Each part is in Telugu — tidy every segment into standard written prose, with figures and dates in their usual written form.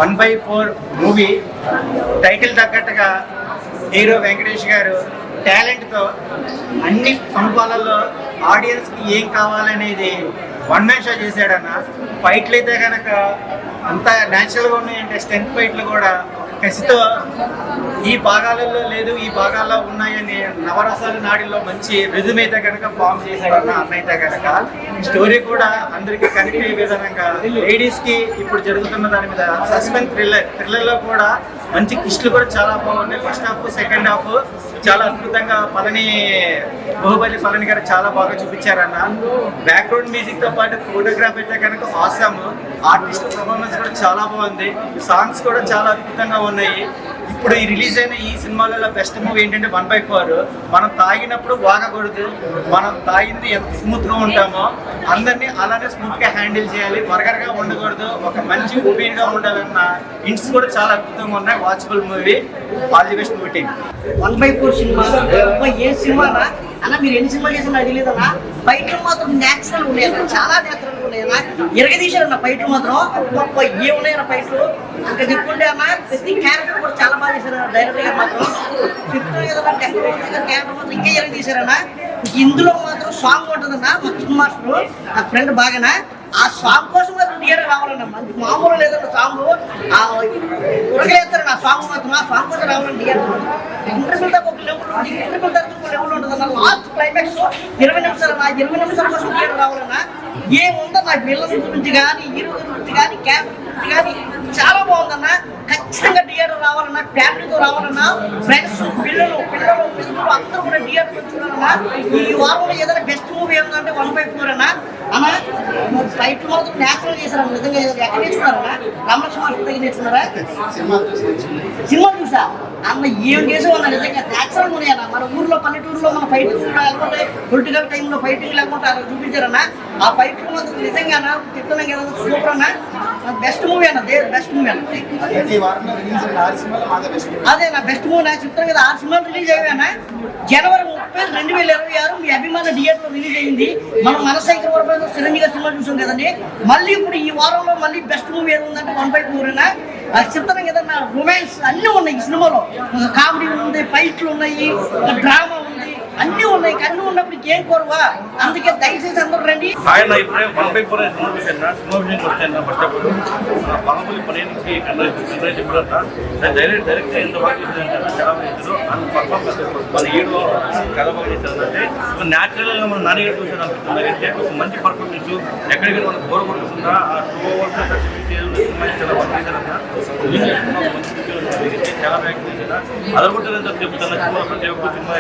1/4 మూవీ టైటిల్ తగ్గట్టుగా హీరో వెంకటేష్ గారు టాలెంట్తో అన్ని సంపాలలో ఆడియన్స్కి ఏం కావాలనేది వన్ మ్యాన్ షో చేశాడన్న. ఫైట్లు అయితే కనుక అంత న్యాచురల్గా ఉన్నాయంటే స్ట్రెంత్ ఫైట్లు కూడా కసితో ఈ భాగాలలో లేదు ఈ భాగాల్లో ఉన్నాయని నవరసాల నాడిలో మంచి రిజుమ్ అయితే కనుక ఫామ్ చేశాడన్న అన్న. అయితే కనుక స్టోరీ కూడా అందరికీ కనెక్ట్ అయ్యే విధంగా లేడీస్కి ఇప్పుడు జరుగుతున్న దాని మీద సస్పెన్స్ థ్రిల్లర్లో కూడా మంచి కిస్టులు కూడా చాలా బాగున్నాయి. ఫస్ట్ హాఫ్ సెకండ్ హాఫ్ చాలా అద్భుతంగా బాహుబలి పళని గారు చాలా బాగా చూపించారన్న. బ్యాక్గ్రౌండ్ మ్యూజిక్ తో పాటు ఫోటోగ్రాఫ్ అయితే కనుక ఆసమ్, ఆర్టిస్ట్ పర్ఫార్మెన్స్ కూడా చాలా బాగుంది. సాంగ్స్ కూడా చాలా అద్భుతంగా ఉన్నాయి. ఇప్పుడు ఈ రిలీజ్ అయిన ఈ సినిమాలలో బెస్ట్ మూవీ ఏంటంటే 1/4. మనం తాగినప్పుడు వాగకూడదు, మనం తాగింది ఎంత స్మూత్గా ఉంటామో అందరినీ అలానే స్మూత్గా హ్యాండిల్ చేయాలి, బర్గర్గా ఉండకూడదు, ఒక మంచి ఒపీనియన్గా ఉండాలన్న ఇంట్స్ కూడా చాలా అద్భుతంగా ఉన్నాయి. Watchable movie. All the best movie team. 1/4 సినిమా ఏ సినిమానా అన్న, మీరు ఎన్ని సినిమాలు చేసినా నాకు తెలియదన్నా. ఫైట్లు మాత్రం న్యాచురల్ ఉన్నాయన్న, చాలా న్యాచురల్ ఉన్నాయన్న. ఎరగదీశారన్న ఫైట్లు మాత్రం ఏ ఉన్నాయన్న ఫైట్లు. ఇంకా చెప్పుకుంటే అన్న ప్రతి క్యారెక్టర్ కూడా చాలా బాగా చేశారు డైరెక్టర్ గారు మాత్రం. చెప్తున్నా కదన్నా క్యారెక్టర్ మాత్రం ఇంకా ఎరగదీశారన్న. ఇందులో మాత్రం సాంగ్ ఉంటుందన్న. మా కృష్ణ మాస్టర్ నా ఫ్రెండ్ బాగానా, ఆ సాంగ్ కోసం మాత్రం థియేటర్ రావాలన్న. మంచి మామూలు లేదన్న సాంగ్ ఉరగలేస్తారన్న. ఆ సాంగ్ మాత్రం ఆ సాంగ్ కోసం రావాలన్న థియేటర్. ఇంటర్వ్యూల్ దాకా ఒక లెవెల్ ఉంటుంది, ఇంటర్వ్యూల్ దాకా ఒక లెవెల్ ఉంటుందన్న. లాస్ట్ క్లైమాక్స్ 20 నిమిషాలు నా 20 నిమిషాల కోసం థియేటర్ రావాలన్న. ఏముందో నా పిల్లల గురించి కానీ హీరో గురించి కానీ క్యారెక్టర్ గురించి కానీ చాలా బాగుందన్న. ఖచ్చితంగా థియేటర్ రావాలన్నా, ఫ్యామిలీతో రావాలన్నా, ఫ్రెండ్స్ పిల్లలు అందరూ కూడా థియేటర్ చూడాలన్నా. ఈ వారంలో ఏదైనా బెస్ట్ మూవీ ఏంటంటే 1/4 అన్న. అన్న ఫైట్ మాత్రం న్యాచురల్ చేశారన్న. నిజంగా ఎక్కడ నేర్చుకున్నారన్నా? రామలక్ష్మణ మాస్టర్ దగ్గర నేర్చుకున్నారా? సినిమా చూసా అన్న, ఏం చేసేవన్నా నిజంగా న్యాచురల్ ఉన్నాయి అన్న. మన ఊర్లో పల్లెటూరులో మన ఫైట్ లేకపోతే పొలిటికల్ టైంలో ఫైటింగ్ లేకపోతే అలా చూపించారన్న. ఆ ఫైట్ మాత్రం నిజంగా అన్న చెప్తున్నాం కదా, సూపర్ అన్న. బెస్ట్ మూవీ అన్న, బెస్ట్ మూవీ అన్న. అదే నా బెస్ట్ మూవీ నా చెప్తాను కదా. 6 సినిమాలు రిలీజ్ అయ్యాయన్న. జనవరి 30, 2026 మీ అభిమాన థియేటర్ రిలీజ్ అయింది. మనం మనశేఖర్ వరపై చిరంజీవి సినిమా చూసాం కదండి. మళ్ళీ ఇప్పుడు ఈ వారంలో మళ్ళీ బెస్ట్ మూవీ ఏది ఉందంటే 1/4 అన్న. చెప్తాను కదా, నా రొమాన్స్ అన్నీ ఉన్నాయి ఈ సినిమాలో. కామెడీ ఉంది, ఫైట్లు ఉన్నాయి, డ్రామా ఉంది, అన్నీ ఉన్నాయి. అన్నీ ఉన్నప్పుడు ఏం కోరువా. అందుకే దయచేసి అందరూ రండి. ఆయన ఇప్పుడే 1/4 సినిమా విషయాన్ని ఫస్ట్ ఆఫ్ బాహుబలి పనేనికి డైరెక్ట్ ఎంత బాగా చేసేదంటే చాలా చేశారు. అంత పర్ఫార్మెన్స్ మన హీరో కథ బాగా చేశారంటే న్యాచురల్గా మనం నాన్నగారు చూసాను అనిపిస్తుంది. అయితే ఒక మంచి పర్ఫార్మెన్స్ ఎక్కడికి మనకు బోర్ కొట్టకుండా ఆ 2 hours చాలా బాగా చేశారన్న. చాలా బాగా చేశారు. అదొకటి చెప్తాను సినిమా ప్రతి ఒక్క సినిమా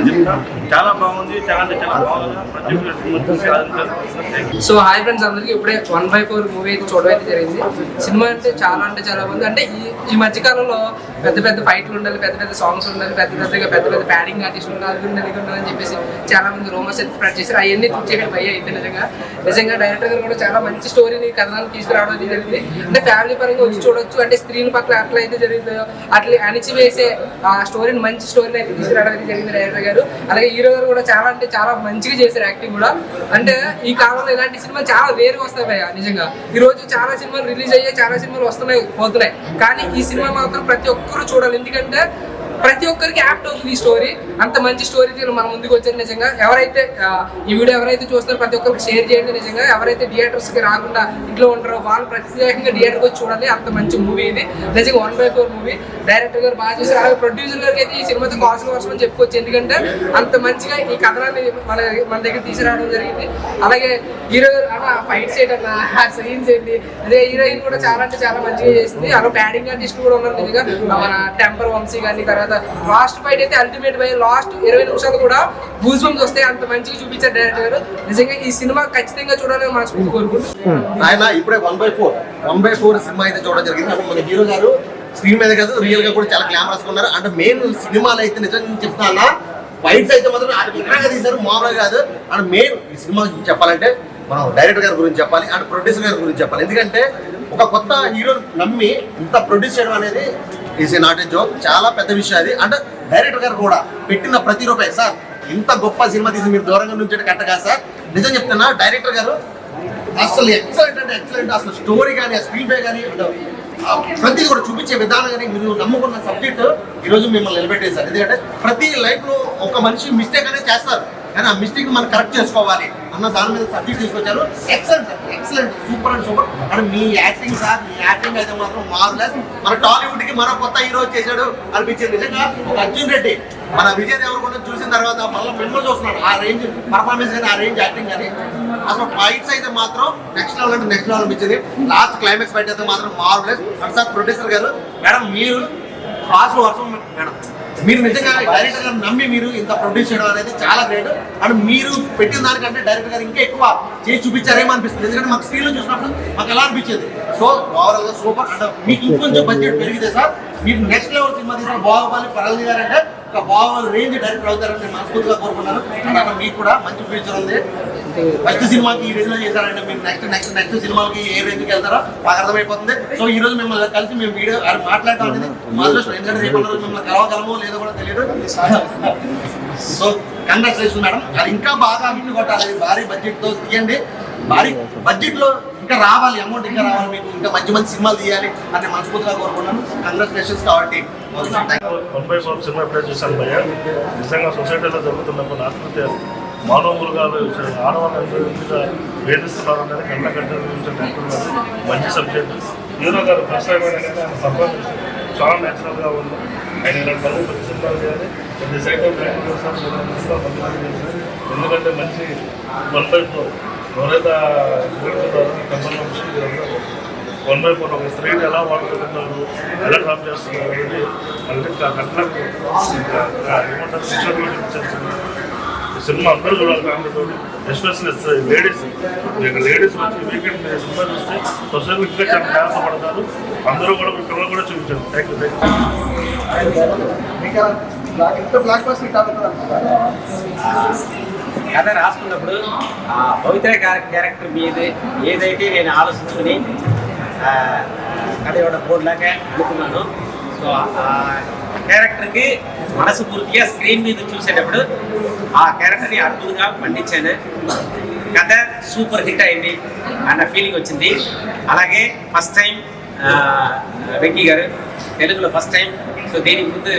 చెప్తా చాలా బాగుంది. చాలా అంటే చాలా బాగుంది. ప్రతి ఒక్క సో హాయ్ ఫ్రెండ్స్ అందరికీ, ఇప్పుడే 1/4 మూవీ అయితే చూడడం అయితే జరిగింది. సినిమా అంటే చాలా బాగుంది. అంటే ఈ మధ్యకాలంలో పెద్ద పెద్ద ఫైట్లు ఉండాలి, పెద్ద పెద్ద సాంగ్స్ ఉండాలి, పెద్ద ప్యాడింగ్ ఆర్టిస్టులు ఉండాలి, అది ఉండాలని చెప్పేసి చాలా మంది రూమర్స్ అయితే స్ప్రెడ్ చేశారు. అవన్నీ తెచ్చేయడం అయితే నిజంగా డైరెక్టర్ గారు కూడా చాలా మంచి స్టోరీని కథనాన్ని తీసుకురావడం అయితే జరిగింది. అంటే ఫ్యామిలీ పరంగా వచ్చి చూడొచ్చు. అంటే స్త్రీల పట్ల అట్లా అయితే జరిగిందో అట్లా అణిచివేసే ఆ స్టోరీని, మంచి స్టోరీని అయితే తీసుకురావడం అయితే జరిగింది డైరెక్టర్ గారు. అలాగే హీరో గారు కూడా చాలా మంచిగా చేశారు యాక్టింగ్ కూడా. అంటే ఈ కాలంలో ఇలాంటి సినిమాలు చాలా వేరుగా వస్తాయి భయ్యా. నిజంగా ఈ రోజు చాలా సినిమాలు రిలీజ్ అయ్యాయి, చాలా సినిమాలు వస్తున్నాయి పోతున్నాయి, కానీ ఈ సినిమా మాత్రం ప్రతి ఒక్కరు చూడాలి. ఎందుకంటే ప్రతి ఒక్కరికి యాప్ట్ అవుతుంది ఈ స్టోరీ. అంత మంచి స్టోరీ మన ముందుకు వచ్చారు. నిజంగా ఎవరైతే ఈ వీడియో ఎవరైతే చూస్తారో ప్రతి ఒక్కరికి షేర్ చేయండి. నిజంగా ఎవరైతే థియేటర్స్కి రాకుండా ఇంట్లో ఉంటారో వాళ్ళు ప్రత్యేకంగా థియేటర్కి వచ్చి చూడాలి. అంత మంచి మూవీ ఇది నిజంగా. 1/4 మూవీ డైరెక్టర్ గారు బాగా చేశారు. అలాగే ప్రొడ్యూసర్ గారికి అయితే ఈ సినిమాతో కావాల్సిన వర్షం అని చెప్పుకోవచ్చు. ఎందుకంటే అంత మంచిగా ఈ కథనాన్ని మన దగ్గర తీసుకురావడం జరిగింది. అలాగే హీరో ఫైట్స్ ఏంటన్నా, సీన్స్ ఏంటి, అదే హీరోయిన్ కూడా చాలా మంచిగా చేసింది. అలాగే ప్యాడింగ్ ఆర్టిస్ట్ కూడా ఉన్నారు నిజంగా. మన టెంపర్ వంశీ కానీ, తర్వాత లాస్ట్ ఫైట్ అయితే అల్టిమేట్ బై లాస్ట్ 20 నిమిషాలు కూడా గూస్ బంప్స్ వస్తాయి. అంత మంచిగా చూపించారు డైరెక్టర్ గారు. నిజంగా ఈ సినిమా ఖచ్చితంగా చూడాలని మనస్ఫూర్తి కోరుకుంటున్నాను. ఆయన ఇప్పుడే 1/4 సినిమా అయితే చూడడం జరిగింది. అంటే మన హీరో గారు స్క్రీన్ మీద కాదు, రియల్ గా కూడా చాలా గ్లామరస్ ఉన్నారు. అంటే మెయిన్ సినిమాలు అయితే నిజంగా చెప్తానా, ఫైట్స్ అయితే మాత్రం అది విగ్రహంగా తీశారు, మామూలుగా కాదు. అండ్ మెయిన్ ఈ సినిమా చెప్పాలంటే మనం డైరెక్టర్ గారి గురించి చెప్పాలి, అండ్ ప్రొడ్యూసర్ గారి గురించి చెప్పాలి. ఎందుకంటే ఒక కొత్త హీరో నమ్మి ఇంత ప్రొడ్యూస్ చేయడం అనేది ఈజ్ నాట్ ఏ జోక్, చాలా పెద్ద విషయం అది. అంటే డైరెక్టర్ గారు కూడా పెట్టిన ప్రతి రూపాయి, సార్ ఇంత గొప్ప సినిమా తీసి మీరు దూరంగా నుంచి కట్టగా సార్, నిజం చెప్తున్నా డైరెక్టర్ గారు అసలు ఎక్సలెంట్ అంటే ఎక్సలెంట్. అసలు స్టోరీ కానీ, స్క్రీన్ ప్లే కానీ ప్రతిది కూడా చూపించే విధానం కానీ మీరు నమ్ముకున్న సబ్జెక్ట్ ఈరోజు మిమ్మల్ని నిలబెట్టేశారు. ఎందుకంటే ప్రతి లైఫ్లో ఒక మనిషి మిస్టేక్ అనేది చేస్తారు, కానీ ఆ మిస్టేక్ మనం కరెక్ట్ చేసుకోవాలి అన్న దాని మీద సబ్జెక్ట్ తీసుకొచ్చారు. Excellent super and super. అంటే మీ యాక్టింగ్ సార్, మీ యాక్టింగ్ అయితే మాత్రం మార్వెలస్. మన టాలీవుడ్ కి మరో కొత్త హీరో చేశాడు అనిపించింది. నిజంగా ఒక అర్జున్ రెడ్డి మన విజయ్ దేవరకొండ చూసిన తర్వాత మళ్ళీ మిమ్మల్ని చూస్తున్నాడు. ఆ రేంజ్ పర్ఫార్మెన్స్ కానీ, ఆ రేంజ్ యాక్టింగ్ కానీ, అసలు ఫైట్స్ అయితే మాత్రం నెక్స్ట్ లెవెల్ అంటే నెక్స్ట్ లెవెల్ అనిపించింది. లాస్ట్ క్లైమాక్స్ ఫైట్ అయితే మాత్రం మార్వెలస్. అండ్ సార్ ప్రొడ్యూసర్ గారు, మేడం మీరు ఫాస్ట్ వర్షం మేడం, మీరు నిజంగా డైరెక్టర్ గారు నమ్మి మీరు ఇంత ప్రొడ్యూస్ చేయడం అనేది చాలా గ్రేట్. అండ్ మీరు పెట్టిన దానికంటే డైరెక్టర్ గారు ఇంకా ఎక్కువ చేసి చూపించారేమో అనిపిస్తుంది. ఎందుకంటే మాకు స్క్రీన్లో చూసినప్పుడు మాకు ఎలా అనిపించింది. సో ఓవరాల్ గా సూపర్. అంటే మీకు ఇంకొంచెం బడ్జెట్ పెరిగితే సార్ మీరు నెక్స్ట్ లెవెల్ సినిమా తీసిన బాహుబలి పరల్ని గారు అంటే ఒక బాహుబలి రేంజ్ డైరెక్టర్ అవుతారని నేను మనస్ఫూర్తిగా కోరుకున్నాను. అండ్ అక్కడ మీకు కూడా మంచి ఫ్యూచర్ ఉంది. ఫస్ట్ సినిమాకి ఈ రేంజ్ లో చేశారంటే మీరు నెక్స్ట్ సినిమాకి ఏ రేంజ్కి వెళ్తారో మాకు అర్థమైపోతుంది. సో ఈ రోజు మిమ్మల్ని కలిసి మేము వీడియో మాట్లాడటం అనేది మా అదృష్టం. ఎందుకంటే రేపు మిమ్మల్ని కలవగలమో లేదో కూడా తెలియదు. So congratulation madam. అది ఇంకా బాగా హిట్ కొట్టాలి. భారీ బడ్జెట్ తో తీయండి. భారీ బడ్జెట్ లో ఇంకా రావాలి, అమౌంట్ ఇంకా రావాలి, మీకు ఇంకా మంచి మంచి సినిమాలు తీయాలి అని మనస్ఫూర్తిగా కోరుకున్నాను. కంగ్రాచులేషన్స్ కాబట్టి 1/4 సినిమా ఎప్పుడే చూశాను భయ్య. నిజంగా సొసైటీలో జరుగుతున్నప్పుడు ఆత్మహత్య మానవ మృగాలు ఆడవాళ్ళు ఎంత వేధిస్తున్నారు అనేది కళ్ళ కట్టించారు. మంచి సబ్జెక్ట్. హీరో గారు ఫస్ట్ టైం అయినా కానీ ఆయన పర్ఫార్మెన్స్ చాలా న్యాచురల్గా ఉంది. ఆయన ఇలాంటి పనులు మంచి సినిమాలు చేయాలి. ప్రతి సైడ్ ఎందుకంటే మంచి 1/4 ఎవరైతే కంపెనీ 1/4 ఒక స్త్రీని ఎలా వాడుతున్నారు, ఎలా డ్రాప్ చేస్తున్నారు అనేది మళ్ళీ కట్లకు ఏమంటారు శిక్షణ చేస్తున్నారు. ఈ సినిమా అందరూ చూడాలి ఫ్యామిలీతో, ఎస్పెషల్లీ లేడీస్. లేడీస్ వచ్చి వీకెండ్ సినిమా చూస్తే సొసైటీ ఇంకా చాలా ప్రయాసపడతారు. అందరూ కూడా మీ పిల్లలు కూడా చూపించారు. Thank you. కథ రాసుకున్నప్పుడు ఆ పవిత్ర క్యారెక్టర్ మీద ఏదైతే నేను ఆలోచించుకుని కథ ఇవ్వడం బోర్డులాగా అనుకున్నాను. సో ఆ క్యారెక్టర్కి మనసు పూర్తిగా స్క్రీన్ మీద చూసేటప్పుడు ఆ క్యారెక్టర్ని అద్భుతంగా పండించాను. కథ సూపర్ హిట్ అయింది అన్న ఫీలింగ్ వచ్చింది. అలాగే ఫస్ట్ టైం వెంకీ గారు తెలుగులో ఫస్ట్ టైం. సో దీనికి ముందు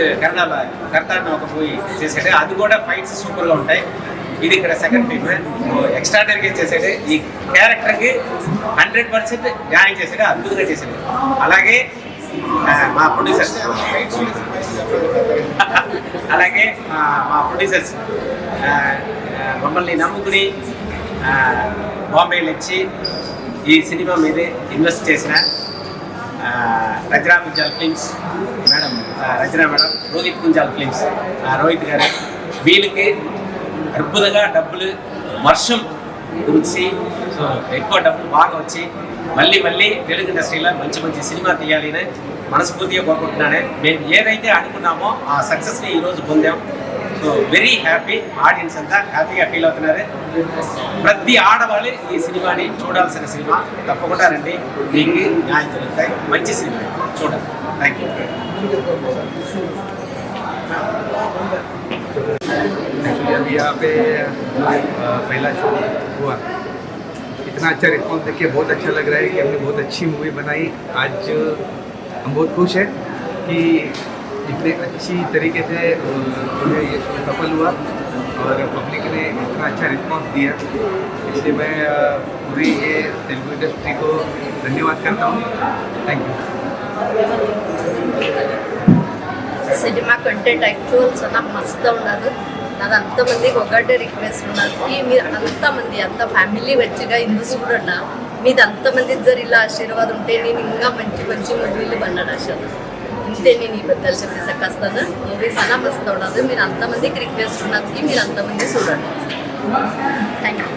కర్తాన్ని ఒక మూవీ చేశాడు, అది కూడా ఫైట్స్ సూపర్గా ఉంటాయి. ఇది ఇక్కడ సెకండ్ ఫిల్మ్. ఎక్స్ట్రాడనరీగా చేసాడు. ఈ క్యారెక్టర్కి 100% న్యాయం చేసాడు, అద్భుతంగా చేశాడు. అలాగే మా ప్రొడ్యూసర్స్ మమ్మల్ని నమ్ముకుని బాంబే నుంచి ఈ సినిమా మీద ఇన్వెస్ట్ చేసిన రచనా పుంజాల్ ఫిల్మ్స్ మేడం, రచనా మేడం, రోహిత్ పుంజాల్ ఫిల్మ్స్ రోహిత్ గారు, వీళ్ళకి అద్భుతంగా డబ్బులు వర్షం గురించి, సో ఎక్కువ డబ్బులు బాగా వచ్చి మళ్ళీ తెలుగు ఇండస్ట్రీలో మంచి సినిమా తీయాలి అని మనస్ఫూర్తిగా కోరుకుంటున్నాను. మేము ఏదైతే అనుకున్నామో ఆ సక్సెస్ని ఈరోజు పొందాం. So very happy. ఆడియన్స్ అంతా హ్యాపీగా ఫీల్ అవుతున్నారు. ప్రతి ఆడవాళ్ళు ఈ సినిమాని చూడాల్సిన సినిమా. తప్పకుండా రండి, మీకు న్యాయం జరుగుతాయి. మంచి సినిమా చూడండి. Thank you. अभी यहाँ पे पहला शो हुआ, इतना अच्छा रिस्पॉन्स देखिए बहुत अच्छा लग रहा है कि हमने बहुत अच्छी मूवी बनाई. आज हम बहुत खुश हैं कि इतने अच्छी तरीके से ये शो सफल हुआ और पब्लिक ने इतना अच्छा रिस्पॉन्स दिया. इसलिए मैं पूरी ये तेलुगु इंडस्ट्री को धन्यवाद करता हूँ. Thank you. Cinema content actual చాలా మస్తు ఉన్నది. నాకు అంతమందికి ఒకటే రిక్వెస్ట్ ఉన్నది, మీరు అంతమంది అంత ఫ్యామిలీ వచ్చిగా ఇందు చూడన్న మీది అంతమంది జర ఇలా ఆశీర్వాదం ఉంటే నేను ఇంకా మంచి మూవీలు పన్నాడు అసలు. ఇంతే నేను ఈ బద్దలు చెప్పేసకొస్తాను. మూవీ చాలా మస్తు ఉన్నది. మీరు అంతమందికి రిక్వెస్ట్ ఉన్నది, మీరు అంతమంది చూడండి. Thank you.